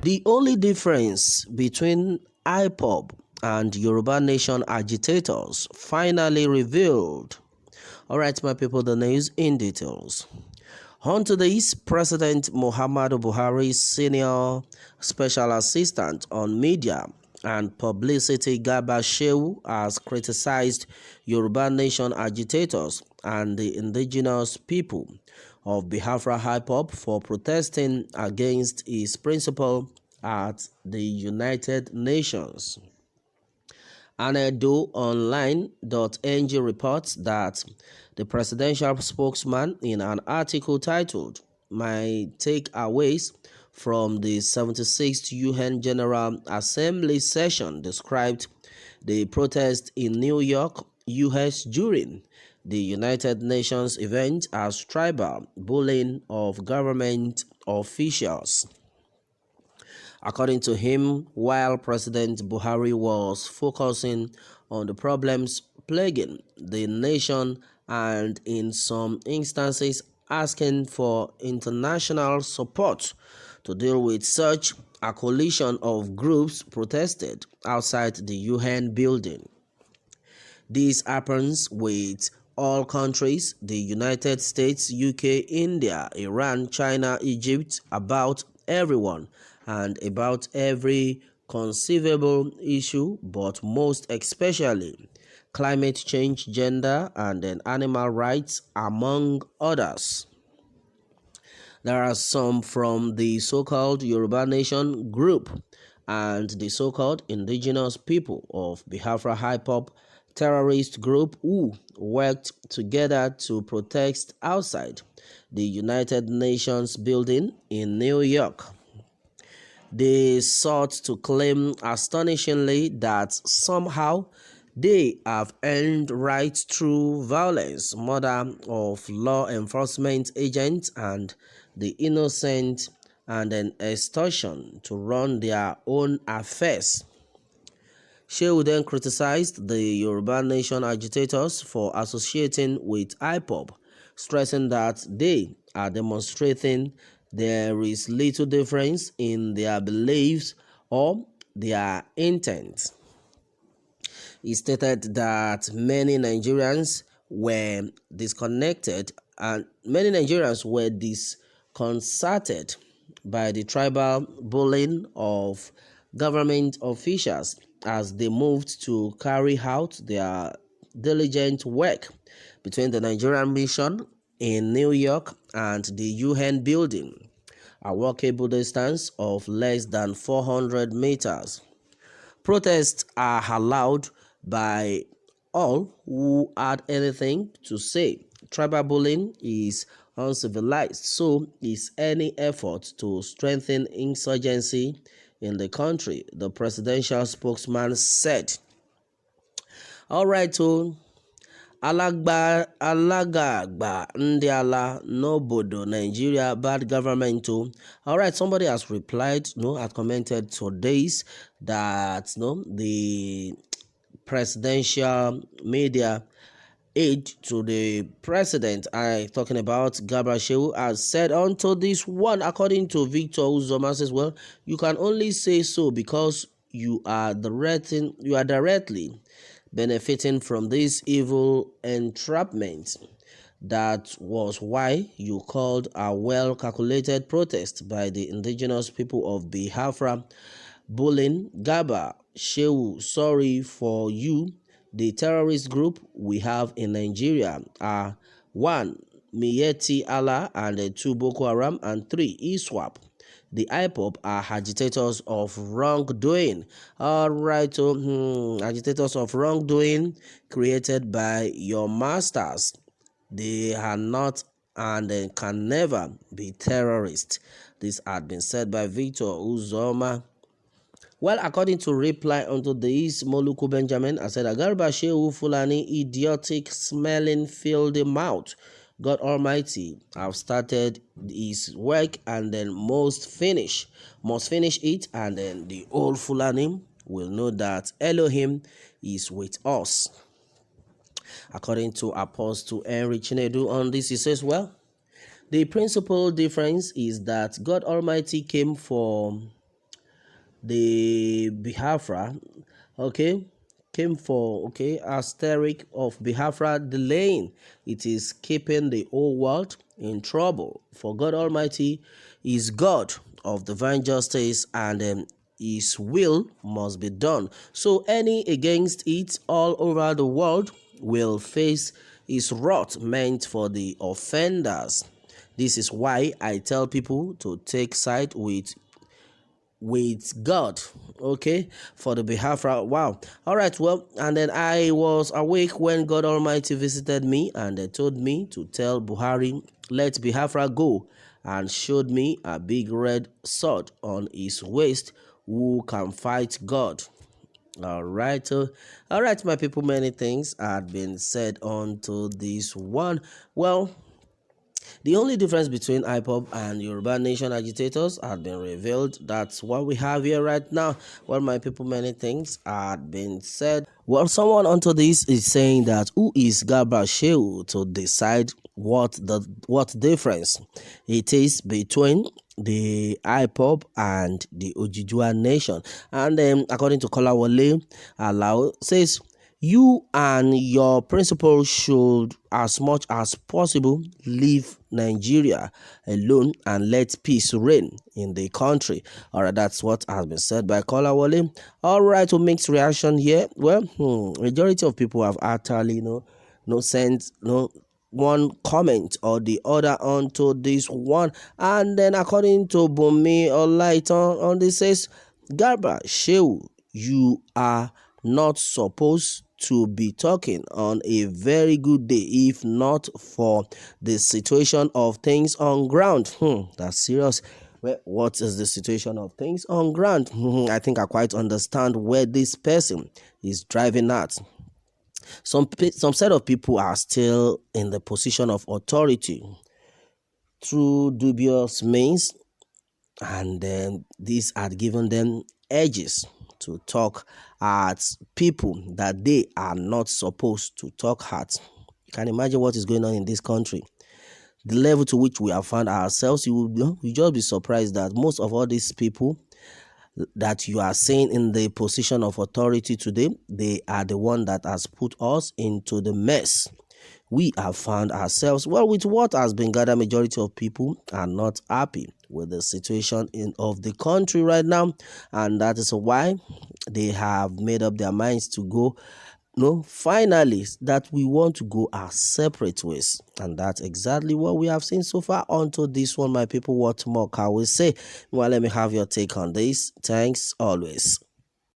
The only difference between IPOB and Yoruba Nation agitators finally revealed. Alright, my people, the news in details. On today's President Muhammadu Buhari's senior special assistant on media and publicity, Garba Sheu, has criticized Yoruba Nation agitators and the indigenous people of Biafra IPOB for protesting against his principle at the United Nations. AnedoOnline.ng reports that the presidential spokesman, in an article titled "My Takeaways from the 76th UN General Assembly Session," described the protest in New York, US during the United Nations event as tribal bullying of government officials. According to him, while President Buhari was focusing on the problems plaguing the nation and in some instances asking for international support to deal with such, a coalition of groups protested outside the UN building. This happens with all countries, the United States, UK, India, Iran, China, Egypt, about everyone and about every conceivable issue, but most especially climate change, gender, and animal rights, among others. There are some from the so-called Yoruba Nation group and the so-called indigenous people of Biafra IPOB terrorist group who worked together to protest outside the United Nations building in New York. They sought to claim astonishingly that somehow they have earned rights through violence, murder of law enforcement agents, and the innocent, and extortion to run their own affairs. Sheu then criticized the Yoruba Nation agitators for associating with IPOB, stressing that they are demonstrating there is little difference in their beliefs or their intent. He stated that many Nigerians were disconnected and many Nigerians were disconcerted by the tribal bullying of government officials as they moved to carry out their diligent work between the Nigerian mission in New York and the UN building, a walkable distance of less than 400 meters. Protests are allowed by all who had anything to say. Tribal bullying is uncivilized, so is any effort to strengthen insurgency in the country, the presidential spokesman said. All right, so Alaga Ndiala Nobodo Nigeria bad government too. All right, somebody has replied, had commented to this that the presidential media aide to the president, talking about Garba Sheu, has said onto this one, according to Victor Uzoma, says, well, you can only say so because you are directly benefiting from this evil entrapment. That was why you called a well-calculated protest by the indigenous people of Biafra bullying Garba Sheu. Sorry for you. The terrorist group we have in Nigeria are 1. Miyetti Allah, and 2. Boko Haram, and 3. ISWAP. The IPOB are agitators of wrongdoing. All right, agitators of wrongdoing created by your masters. They are not and can never be terrorists. This had been said by Victor Uzoma. Well, according to reply unto this, Moluku Benjamin, I said, Garba Sheu Fulani, idiotic, smelling, filthy mouth. God Almighty have started his work and then must finish it, and then the old Fulani will know that Elohim is with us. According to Apostle Henry Chinedu on this, he says, well, the principal difference is that God Almighty came for the Biafra, okay, came for, okay, asterisk of Biafra delaying. It is keeping the whole world in trouble. For God Almighty is God of divine justice, and his will must be done. So any against it all over the world will face his wrath meant for the offenders. This is why I tell people to take side with God, okay, for the Biafra. Wow. All right. Well, and then I was awake when God Almighty visited me, and they told me to tell Buhari, let Biafra go, and showed me a big red sword on his waist. Who can fight God? All right, my people. Many things had been said on to this one. Well, the only difference between IPOB and Yoruba Nation agitators had been revealed. That's what we have here right now. Well, my people, many things had been said. Well, someone onto this is saying that who is Garba Sheu to decide what difference it is between the IPOB and the Oodua Nation. And according to Kolawole Alao, says you and your principal should, as much as possible, leave Nigeria alone and let peace reign in the country. All right, that's what has been said by Kolawole. All right, to mixed reaction here. Well, majority of people have actually, no sense, no one comment or the other onto this one. And then according to Bumi Olaitan on this says, Garba Sheu, you are not supposed to be talking on a very good day if not for the situation of things on ground. That's serious. Well, what is the situation of things on ground? I think I quite understand where this person is driving at. Some set of people are still in the position of authority through dubious means, and then this had given them edges to talk at people that they are not supposed to talk at. You can imagine what is going on in this country. The level to which we have found ourselves, you just be surprised that most of all these people that you are seeing in the position of authority today, they are the one that has put us into the mess we have found ourselves. Well, with what has been gathered, majority of people are not happy with the situation of the country right now, and that is why they have made up their minds to go, finally, that we want to go our separate ways. And that's exactly what we have seen so far. Onto this one, my people, what more can we say? Well, let me have your take on this. Thanks always.